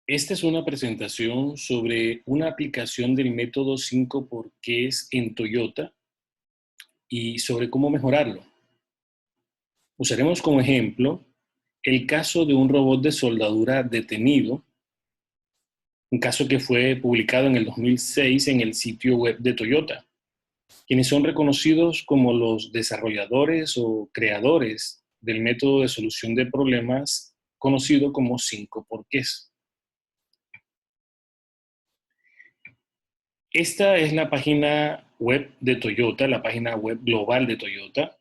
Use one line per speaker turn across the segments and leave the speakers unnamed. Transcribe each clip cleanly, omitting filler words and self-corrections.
Esta es una presentación sobre una aplicación del método 5 porqués en Toyota y sobre cómo mejorarlo. Usaremos como ejemplo el caso de un robot de soldadura detenido, un caso que fue publicado en el 2006 en el sitio web de Toyota, quienes son reconocidos como los desarrolladores o creadores del método de solución de problemas conocido como 5 porqués. Esta es la página web de Toyota, la página web global de Toyota,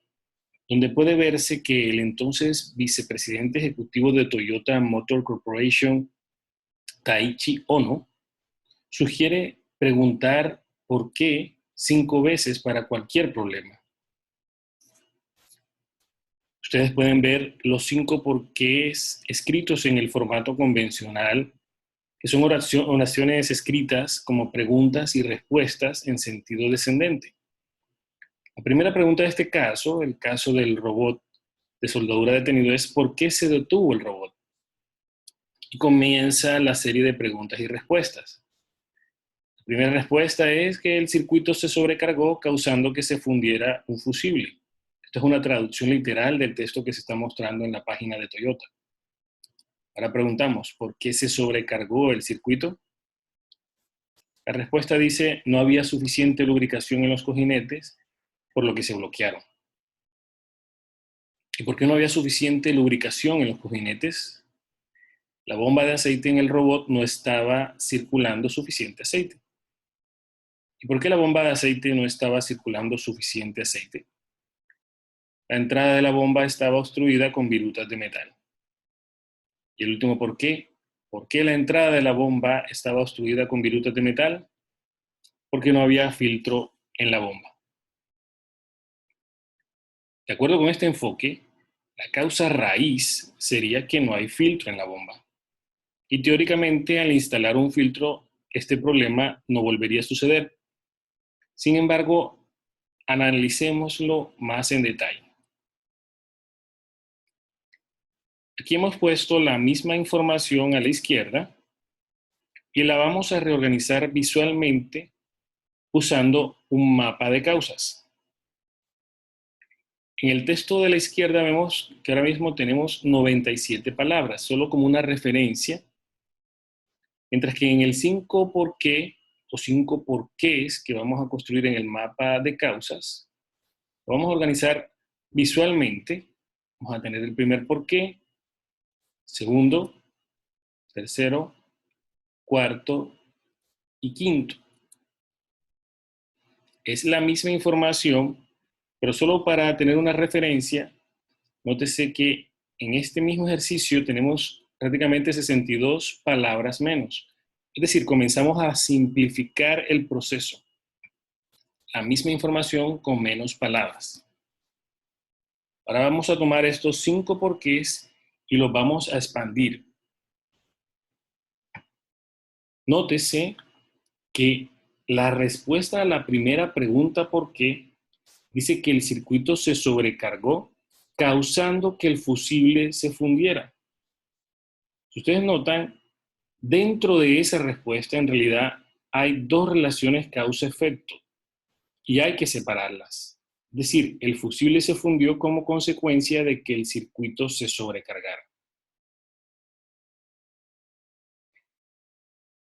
donde puede verse que el entonces vicepresidente ejecutivo de Toyota Motor Corporation, Taiichi Ohno, sugiere preguntar por qué 5 veces para cualquier problema. Ustedes pueden ver los 5 porqués escritos en el formato convencional, que son oraciones escritas como preguntas y respuestas en sentido descendente. La primera pregunta de este caso, el caso del robot de soldadura detenido, es ¿por qué se detuvo el robot? Y comienza la serie de preguntas y respuestas. La primera respuesta es que el circuito se sobrecargó causando que se fundiera un fusible. Esto es una traducción literal del texto que se está mostrando en la página de Toyota. Ahora preguntamos, ¿por qué se sobrecargó el circuito? La respuesta dice, no había suficiente lubricación en los cojinetes, por lo que se bloquearon. ¿Y por qué no había suficiente lubricación en los cojinetes? La bomba de aceite en el robot no estaba circulando suficiente aceite. ¿Y por qué la bomba de aceite no estaba circulando suficiente aceite? La entrada de la bomba estaba obstruida con virutas de metal. Y el último, ¿por qué? ¿Por qué la entrada de la bomba estaba obstruida con virutas de metal? Porque no había filtro en la bomba. De acuerdo con este enfoque, la causa raíz sería que no hay filtro en la bomba. Y teóricamente, al instalar un filtro, este problema no volvería a suceder. Sin embargo, analicémoslo más en detalle. Aquí hemos puesto la misma información a la izquierda y la vamos a reorganizar visualmente usando un mapa de causas. En el texto de la izquierda vemos que ahora mismo tenemos 97 palabras, solo como una referencia, mientras que en el 5 por qué o 5 porqués que vamos a construir en el mapa de causas, lo vamos a organizar visualmente. Vamos a tener el primer porqué, segundo, tercero, cuarto y quinto. Es la misma información, pero solo para tener una referencia, nótese que en este mismo ejercicio tenemos prácticamente 62 palabras menos. Es decir, comenzamos a simplificar el proceso. La misma información con menos palabras. Ahora vamos a tomar estos 5 porqués y los vamos a expandir. Nótese que la respuesta a la primera pregunta ¿por qué? Dice que el circuito se sobrecargó, causando que el fusible se fundiera. Si ustedes notan, dentro de esa respuesta en realidad hay dos relaciones causa-efecto y hay que separarlas. Es decir, el fusible se fundió como consecuencia de que el circuito se sobrecargara.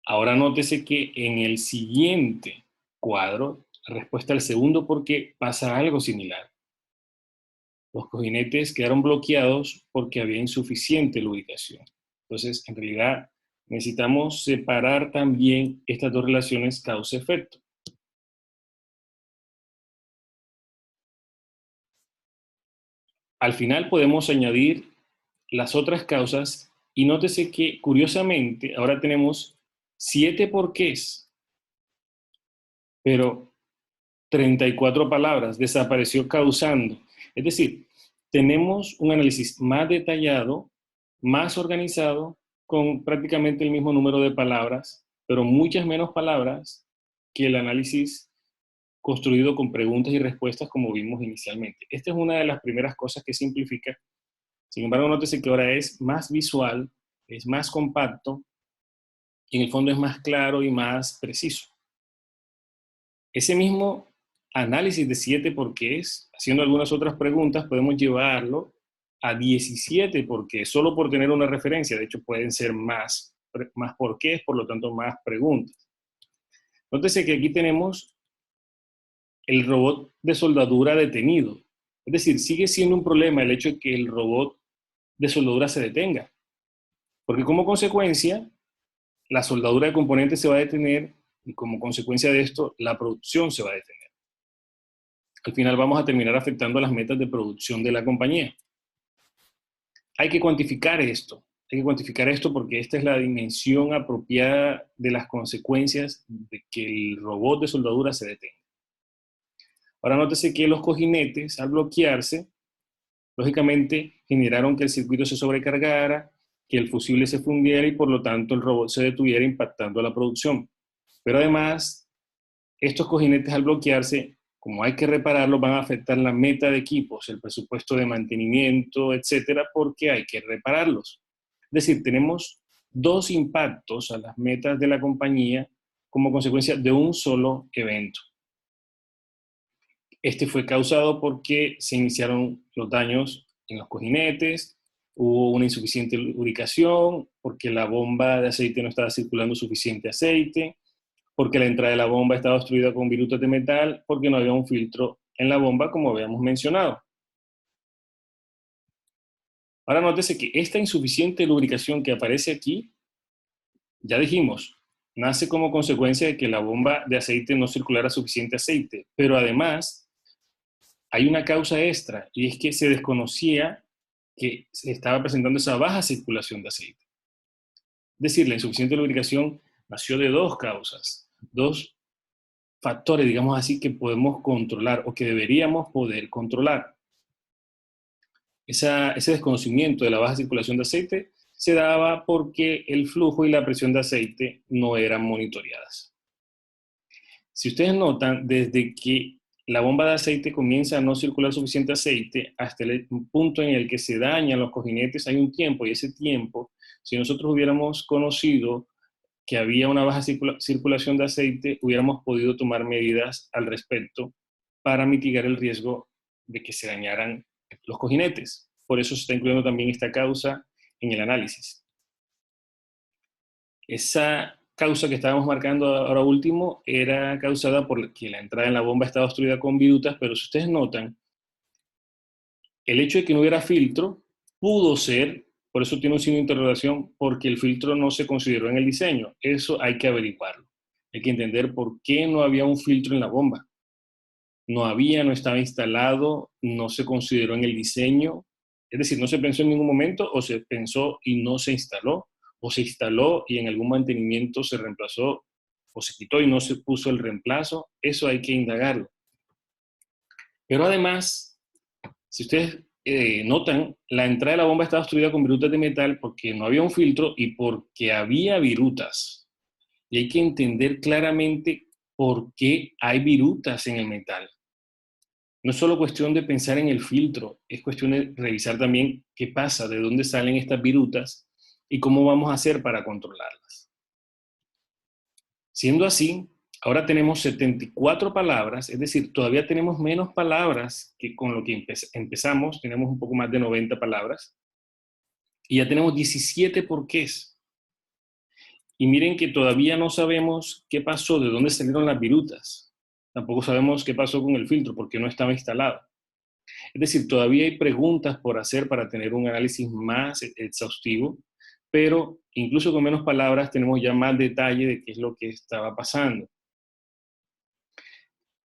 Ahora nótese que en el siguiente cuadro, la respuesta al segundo por qué pasa algo similar. Los cojinetes quedaron bloqueados porque había insuficiente lubricación. Entonces, en realidad, necesitamos separar también estas dos relaciones causa-efecto. Al final podemos añadir las otras causas y nótese que, curiosamente, ahora tenemos 7 porqués, pero 34 palabras, desapareció causando. Es decir, tenemos un análisis más detallado, más organizado, con prácticamente el mismo número de palabras, pero muchas menos palabras que el análisis construido con preguntas y respuestas como vimos inicialmente. Esta es una de las primeras cosas que simplifica. Sin embargo, nótese que ahora es más visual, es más compacto y en el fondo es más claro y más preciso. Ese mismo análisis de 7 porqués, haciendo algunas otras preguntas, podemos llevarlo a 17 porqués, solo por tener una referencia. De hecho, pueden ser más porqués, por lo tanto, más preguntas. Nótese que aquí tenemos el robot de soldadura detenido. Es decir, sigue siendo un problema el hecho de que el robot de soldadura se detenga. Porque como consecuencia, la soldadura de componentes se va a detener y como consecuencia de esto, la producción se va a detener. Al final vamos a terminar afectando las metas de producción de la compañía. Hay que cuantificar esto. Hay que cuantificar esto porque esta es la dimensión apropiada de las consecuencias de que el robot de soldadura se detenga. Ahora nótese que los cojinetes, al bloquearse, lógicamente generaron que el circuito se sobrecargara, que el fusible se fundiera y por lo tanto el robot se detuviera impactando la producción. Pero además, estos cojinetes al bloquearse, como hay que repararlos, van a afectar la meta de equipos, el presupuesto de mantenimiento, etcétera, porque hay que repararlos. Es decir, tenemos dos impactos a las metas de la compañía como consecuencia de un solo evento. Este fue causado porque se iniciaron los daños en los cojinetes, hubo una insuficiente lubricación, porque la bomba de aceite no estaba circulando suficiente aceite, porque la entrada de la bomba estaba obstruida con virutas de metal, porque no había un filtro en la bomba, como habíamos mencionado. Ahora nótese que esta insuficiente lubricación que aparece aquí, ya dijimos, nace como consecuencia de que la bomba de aceite no circulara suficiente aceite, pero además hay una causa extra, y es que se desconocía que se estaba presentando esa baja circulación de aceite. Es decir, la insuficiente lubricación nació de dos causas, dos factores, digamos así, que podemos controlar o que deberíamos poder controlar. Ese desconocimiento de la baja circulación de aceite se daba porque el flujo y la presión de aceite no eran monitoreadas. Si ustedes notan, desde que la bomba de aceite comienza a no circular suficiente aceite hasta el punto en el que se dañan los cojinetes, hay un tiempo, y ese tiempo, si nosotros hubiéramos conocido que había una baja circulación de aceite, hubiéramos podido tomar medidas al respecto para mitigar el riesgo de que se dañaran los cojinetes. Por eso se está incluyendo también esta causa en el análisis. Esa causa que estábamos marcando ahora último era causada por que la entrada en la bomba estaba obstruida con virutas, pero si ustedes notan, el hecho de que no hubiera filtro pudo ser, por eso tiene un signo de interrogación, porque el filtro no se consideró en el diseño. Eso hay que averiguarlo. Hay que entender por qué no había un filtro en la bomba. No había, no estaba instalado, no se consideró en el diseño. Es decir, no se pensó en ningún momento, o se pensó y no se instaló, o se instaló y en algún mantenimiento se reemplazó, o se quitó y no se puso el reemplazo. Eso hay que indagarlo. Pero además, si ustedes notan, la entrada de la bomba estaba obstruida con virutas de metal porque no había un filtro y porque había virutas. Y hay que entender claramente por qué hay virutas en el metal. No es solo cuestión de pensar en el filtro, es cuestión de revisar también qué pasa, de dónde salen estas virutas y cómo vamos a hacer para controlarlas. Siendo así, ahora tenemos 74 palabras, es decir, todavía tenemos menos palabras que con lo que empezamos, tenemos un poco más de 90 palabras, y ya tenemos 17 porqués. Y miren que todavía no sabemos qué pasó, de dónde salieron las virutas. Tampoco sabemos qué pasó con el filtro, porque no estaba instalado. Es decir, todavía hay preguntas por hacer para tener un análisis más exhaustivo, pero incluso con menos palabras tenemos ya más detalle de qué es lo que estaba pasando.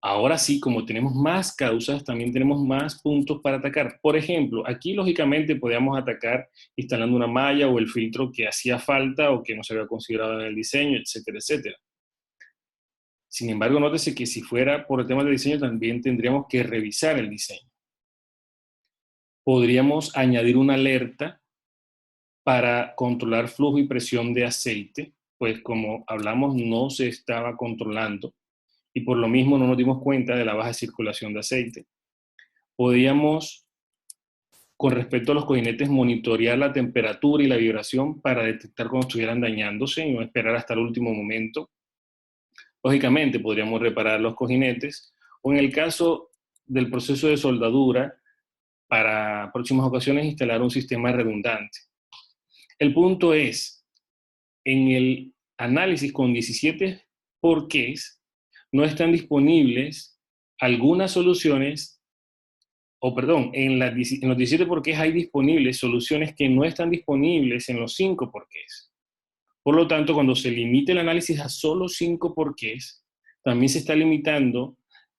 Ahora sí, como tenemos más causas, también tenemos más puntos para atacar. Por ejemplo, aquí lógicamente podíamos atacar instalando una malla o el filtro que hacía falta o que no se había considerado en el diseño, etcétera, etcétera. Sin embargo, nótese que si fuera por el tema de diseño, también tendríamos que revisar el diseño. Podríamos añadir una alerta para controlar flujo y presión de aceite, pues como hablamos, no se estaba controlando y por lo mismo no nos dimos cuenta de la baja circulación de aceite. Podríamos Con respecto a los cojinetes, monitorear la temperatura y la vibración para detectar cuando estuvieran dañándose y no esperar hasta el último momento. Lógicamente, podríamos reparar los cojinetes o en el caso del proceso de soldadura, para próximas ocasiones instalar un sistema redundante. El punto es, en el análisis con 17 porqués, no están disponibles algunas soluciones, o perdón, en los 17 porqués hay disponibles soluciones que no están disponibles en los 5 porqués. Por lo tanto, cuando se limite el análisis a solo 5 porqués, también se está limitando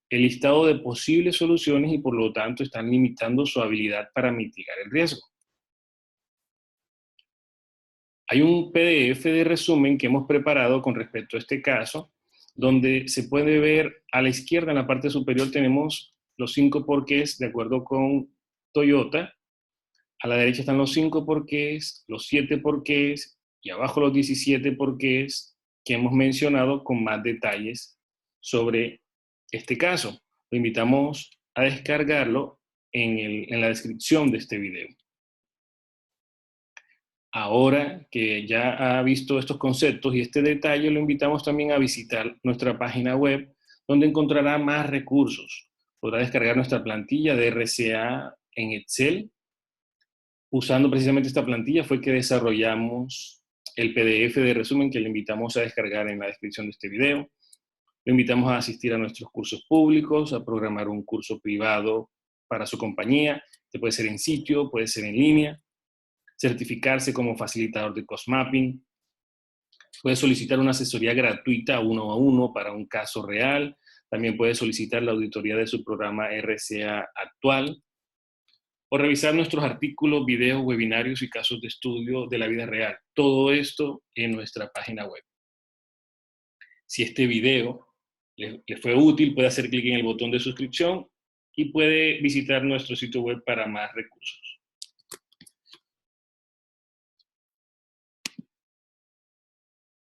el listado de posibles soluciones y por lo tanto están limitando su habilidad para mitigar el riesgo. Hay un PDF de resumen que hemos preparado con respecto a este caso, donde se puede ver a la izquierda en la parte superior tenemos los 5 porqués de acuerdo con Toyota, a la derecha están los 5 porqués, los 7 porqués y abajo los 17 porqués que hemos mencionado con más detalles sobre este caso. Lo invitamos a descargarlo en la descripción de este video. Ahora que ya ha visto estos conceptos y este detalle, lo invitamos también a visitar nuestra página web, donde encontrará más recursos. Podrá descargar nuestra plantilla de RCA en Excel. Usando precisamente esta plantilla fue que desarrollamos el PDF de resumen que le invitamos a descargar en la descripción de este video. Lo invitamos a asistir a nuestros cursos públicos, a programar un curso privado para su compañía. Este puede ser en sitio, puede ser en línea. Certificarse como facilitador de cost mapping. Puede solicitar una asesoría gratuita 1 a 1 para un caso real. También puede solicitar la auditoría de su programa RCA actual. O revisar nuestros artículos, videos, webinarios y casos de estudio de la vida real. Todo esto en nuestra página web. Si este video le fue útil, puede hacer clic en el botón de suscripción y puede visitar nuestro sitio web para más recursos.